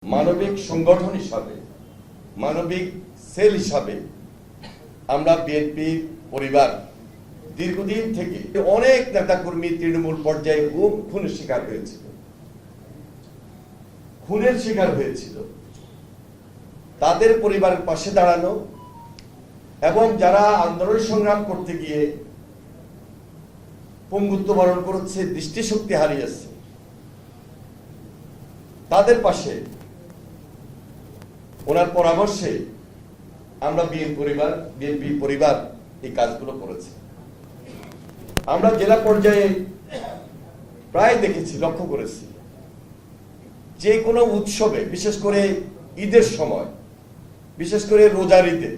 মানবিক সংগঠন হিসাবে মানবিক সেল হিসাবে আমরা বিএনপি পরিবার দীর্ঘদিন থেকে অনেক নেতাকর্মী তৃণমূল পর্যায়ে খুনের শিকার হয়েছিল তাদের পরিবারের পাশে দাঁড়ানো এবং যারা আন্দোলন সংগ্রাম করতে গিয়ে পঙ্গুত্ব বরণ করেছে, দৃষ্টিশক্তি হারিয়েছে, তাদের পাশে ওনার পরামর্শে আমরা বিএনপি পরিবার এই কাজগুলো করেছে। আমরা জেলা পর্যায়ে প্রায় দেখেছি, লক্ষ্য করেছি, যে কোনো উৎসবে, বিশেষ করে ঈদের সময়, বিশেষ করে রোজার ঈদে,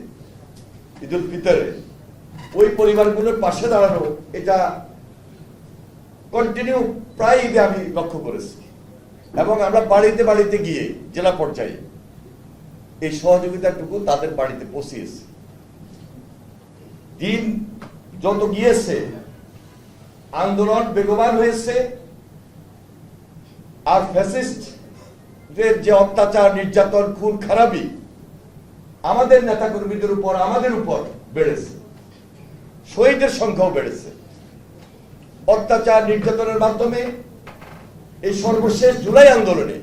ঈদুল ফিতরে, ওই পরিবারগুলোর পাশে দাঁড়ানো, এটা কন্টিনিউ প্রায় ঈদে আমি লক্ষ্য করেছি। এবং আমরা বাড়িতে বাড়িতে গিয়ে জেলা পর্যায়ে এই সহযোগিতাটুকু তাদের বাড়িতে পৌঁছিয়েছি। দিন যত গিয়েছে আন্দোলন বেগবান হয়েছে, আর ফ্যাসিস্টদের যে অত্যাচার, নির্যাতন, খুন খারাপি আমাদের নেতাকর্মীদের উপর, আমাদের উপর বেড়েছে, শহীদের সংখ্যাও বেড়েছে। অত্যাচার, নির্যাতনের মাধ্যমে এই সর্বশেষ জুলাই আন্দোলনে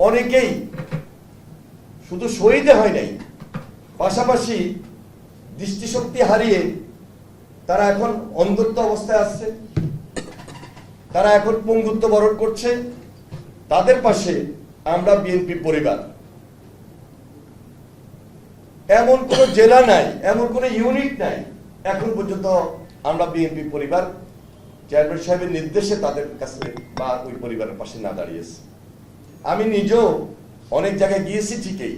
অনেকেই শুধু শহীদে হয় নাই, পাশাপাশি দৃষ্টিশক্তি হারিয়ে তারা এখন অন্ধত্ব অবস্থায় আছে, তারা এখন পঙ্গুত্ব বরণ করছে। তাদের পাশে আমরা বিএনপি পরিবার, এমন কোন জেলা নাই, এমন কোন ইউনিট নাই এখন পর্যন্ত আমরা বিএনপি পরিবার চেয়ারম্যান সাহেবের নির্দেশে তাদের কাছে বা ওই পরিবারের পাশে না দাঁড়িয়েছে। আমি নিজেও অনেক জায়গায় গিয়েছি ঠিকই,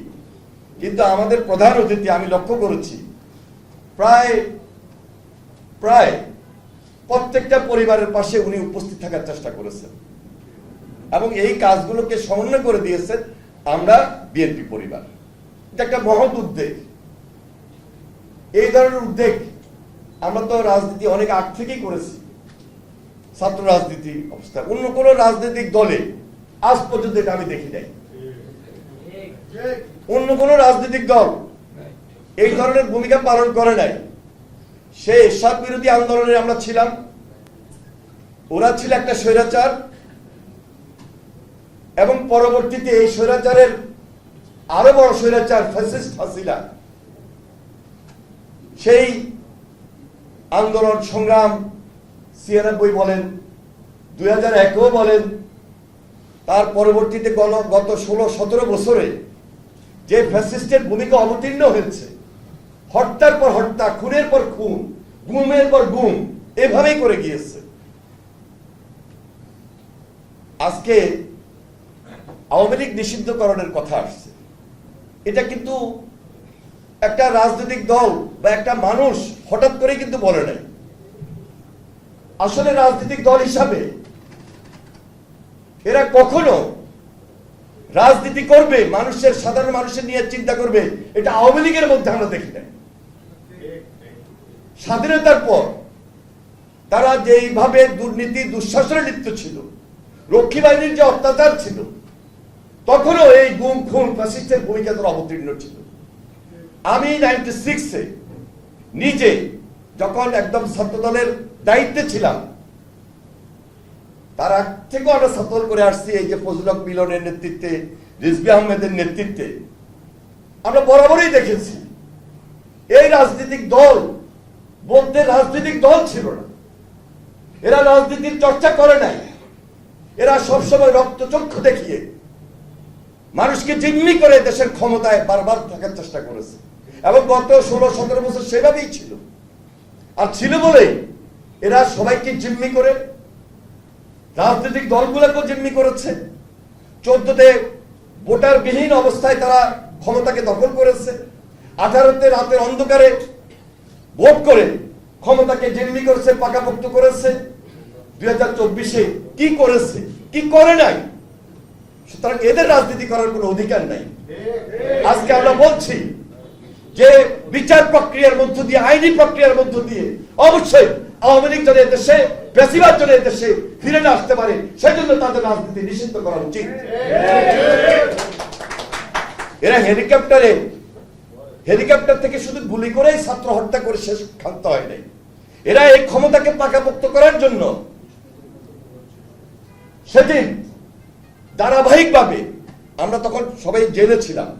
কিন্তু আমাদের প্রধান অতিথি আমি লক্ষ্য করেছি প্রায় প্রত্যেকটা পরিবারের পাশে উনি উপস্থিত থাকার চেষ্টা করেছেন এবং এই কাজগুলোকে সমন্বয় করে দিয়েছেন আমরা বিএনপি পরিবার। এটা একটা মহৎ উদ্যোগ। এই ধরনের উদ্যোগ আমরা তো রাজনীতি অনেক আগ থেকেই করেছি, ছাত্র রাজনীতি অবস্থায়। অন্য কোন রাজনৈতিক দলে আজ পর্যন্ত এটা আমি দেখি নাই। অন্য কোন রাজনৈতিক দল এই ধরনের ভূমিকা পালন করে নাই। সেই এরশাদ বিরোধী আন্দোলনে আমরা ছিলাম, ওরা ছিল একটা স্বৈরাচার, এবং পরবর্তীতে এই স্বৈরাচারের আরো বড় স্বৈরাচার ফ্যাসিস্ট হাসিনা সেই আন্দোলন সংগ্রাম ৯৬ বলেন, ২০০১ও বলেন, তার পরবর্তীতে গত ১৬-১৭ বছরে যে ফ্যাসিস্টের ভূমিকা অবতীর্ণ হয়েছে, হত্যার পর হত্যা, খুনের পর খুন, গুমের পর গুম, এভাবেই করে গিয়েছে। আজকে আওয়ামী লীগ নিষিদ্ধকরণের কথা আসছে, এটা কিন্তু একটা রাজনৈতিক দল বা একটা মানুষ হঠাৎ করে কিন্তু বলে নাই। আসলে রাজনৈতিক দল হিসাবে এরা কখনো রাজনীতি করবে, মানুষের, সাধারণ মানুষের নিয়ে চিন্তা করবে, এটা আওয়ামী লীগের মধ্যে আমরা দেখি নাই। স্বাধীনতার পর তারা যেইভাবে দুর্নীতি, দুঃশাসনে লিপ্ত ছিল, রক্ষী বাহিনীর যে অত্যাচার ছিল, তখনও এই গুম, খুন, ফ্যাসিস্টের ভূমিকা তারা অবতীর্ণ ছিল। আমি 96-এ নিজে যখন একদম ছাত্রদলের দায়িত্বে ছিলাম, তার আগ থেকেও আমরা ছাত্রদল করে আসছি। এই যে ফজলুল হক মিলনের নেতৃত্বে, রিজভী আহমেদের নেতৃত্বে আমরা বরাবরই দেখেছি এই রাজনৈতিক দল বলতে রাজনৈতিক দল ছিল না। এরা রাজনীতির চর্চা করে নাই। এরা সবসময় রক্তচক্ষু দেখিয়ে মানুষকে জিম্মি করে দেশের ক্ষমতায় বারবার থাকার চেষ্টা করেছে, এবং গত 16-17 বছর সেভাবেই ছিল। আর ছিল বলে এরা সবাইকে জিম্মি করে, রাজনৈতিক দলগুলোকেও জিম্মি করেছে। 14তে ভোটারবিহীন অবস্থায় তারা ক্ষমতাকে দখল করেছে। 18তে রাতের অন্ধকারে ভোট করে ক্ষমতাকে জিম্মি করেছে, পাকাপোক্ত করেছে। 2024-এ কি করেছে, কি করে নাই? সুতরাং এদের রাজনীতি করার কোনো অধিকার নাই। আজকে আমরা বলছি যে বিচার প্রক্রিয়ার মধ্য দিয়ে, আইনি প্রক্রিয়ার মধ্য দিয়ে অবশ্যই আওয়ামী লীগ যদি দেশে বেশিরভাগ জন দেশে ফিরে না আসতে পারে, সেজন্য তাদের রাজনীতি নিষিদ্ধ করা উচিত। এরা হেলিকপ্টার থেকে শুধু গুলি করেই ছাত্র হত্যা করে শেষ ক্ষান্ত হয় নাই। এরা এই ক্ষমতাকে পাকাপোক্ত করার জন্য সেদিন ধারাবাহিকভাবে, আমরা তখন সবাই জেলে ছিলাম,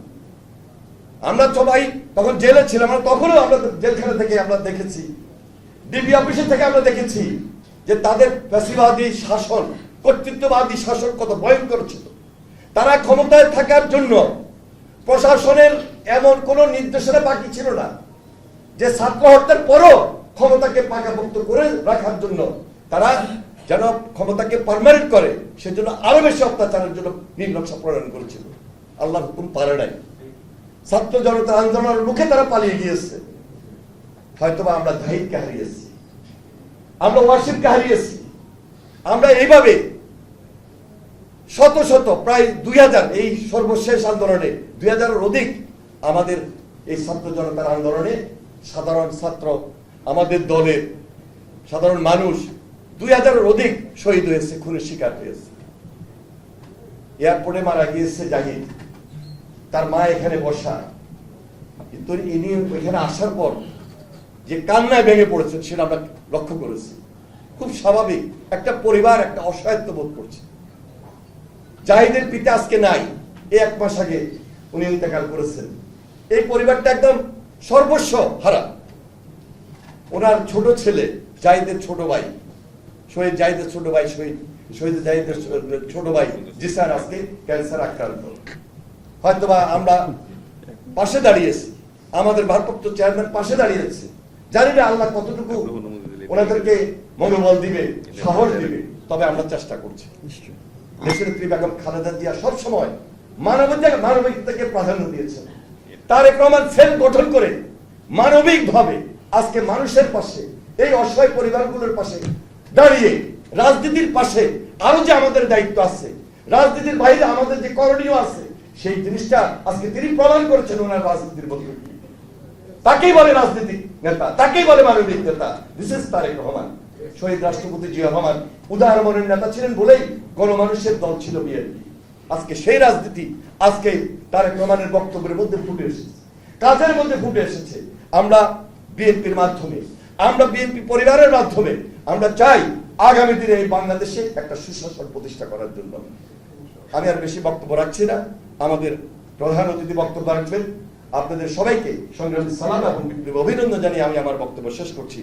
আমরা তখনও আমরা জেলখানা থেকে আমরা দেখেছি, ডিবি অফিসে থেকে আমরা দেখেছি যে তাদের ফ্যাসিবাদী শাসন, কর্তৃত্ববাদী শাসন কত ভয়ঙ্কর ছিল। তারা ক্ষমতায় থাকার জন্য প্রশাসনের এমন কোন নির্দেশনা বাকি ছিল না যে ছাত্র হত্যার পরও ক্ষমতাকে পাকাপোক্ত করে রাখার জন্য তারা যেন ক্ষমতাকে পার্মানেন্ট করে, সেজন্য আরো বেশি অত্যাচারের জন্য নির্লক্ষ্য প্রণয়ন করেছিল। আল্লাহর হুকুম পারে নাই, ছাত্র জনতা আন্দোলনের মুখে তারা পালিয়ে গিয়েছে। হয়তোবা আমরা জাহিদকে হারিয়েছি, আমরা ওয়াসিমকে হারিয়েছি, আমরা এইভাবে শত শত প্রায় 2000 এই সর্বশেষ আন্দোলনে 2000-এর অধিক আমাদের এই ছাত্র জনতার আন্দোলনে সাধারণ ছাত্র, আমাদের দলের সাধারণ মানুষ 2000-এর অধিক শহীদ হয়েছে, খুনের শিকার হয়েছে। এয়ারপোর্টে মারা গিয়েছে জাহিদ, তার মা এখানে বসা, কিন্তু ইনি এখানে আসার পর যে কান্নায় ভেঙে পড়েছেন সেটা আমরা লক্ষ্য করেছি। খুব স্বাভাবিক, একটা পরিবার একটা অসহায়ত্ব বোধ করছে। জাহিদের পিতা আজকে নাই, এই 1 মাস আগে উনি ইন্তেকাল করেছেন। এই পরিবারটা একদম সর্বস্ব হারা। ওনার ছোট ছেলে জাহিদের ছোট ভাই, শহীদ জাহিদের ছোট ভাই, শহীদ জাহিদের ছোট ভাই জিসান আজকে ক্যান্সার আক্রান্ত। হয়তোবা আমরা পাশে দাঁড়িয়েছি, আমাদের ভারপ্রাপ্ত চেয়ারম্যান পাশে দাঁড়িয়েছে। জানি না আল্লাহ কতটুকু ওনাদেরকে মনোবল দিবে, সাহস দিবে, তবে আমরা চেষ্টা করছি। দেশনেত্রী বেগম খালেদা জিয়া সবসময় মানবিকতাকে প্রাধান্য দিয়েছেন। তারেক রহমান সেল গঠন করে মানবিকভাবে আজকে মানুষের পাশে, এই অসহায় পরিবারগুলোর পাশে দাঁড়িয়ে রাজনীতির পাশে আরো যে আমাদের দায়িত্ব আছে, রাজনীতির বাইরে আমাদের যে করণীয় আছে, সেই জিনিসটা আজকে তিনি প্রমাণ করেছেন ওনার রাজনীতির মধ্যে। তাকেই বলে রাজনীতিক নেতা, তাকেই বলে মানবিক নেতা। This is Tarek Rahman. শহীদ রাষ্ট্রপতি জিয়া রহমান উদারমনের নেতা ছিলেন বলেই গণমানুষের দল ছিল বিএনপি। আজকে সেই রাজনীতি আজকে তারেক রহমানের বক্তব্যের মধ্যে ফুটে এসেছে, কাজের মধ্যে ফুটে এসেছে। আমরা বিএনপির মাধ্যমে, আমরা বিএনপি পরিবারের মাধ্যমে আমরা চাই আগামী দিনে এই বাংলাদেশে একটা সুশাসন প্রতিষ্ঠা করার জন্য। আমি আর বেশি বক্তব্য রাখছি না, আমাদের প্রধান অতিথি বক্তব্য রাখবেন। আপনাদের সবাইকে সংগ্রামী সালাম এবং অভিনন্দন জানিয়ে আমি আমার বক্তব্য শেষ করছি।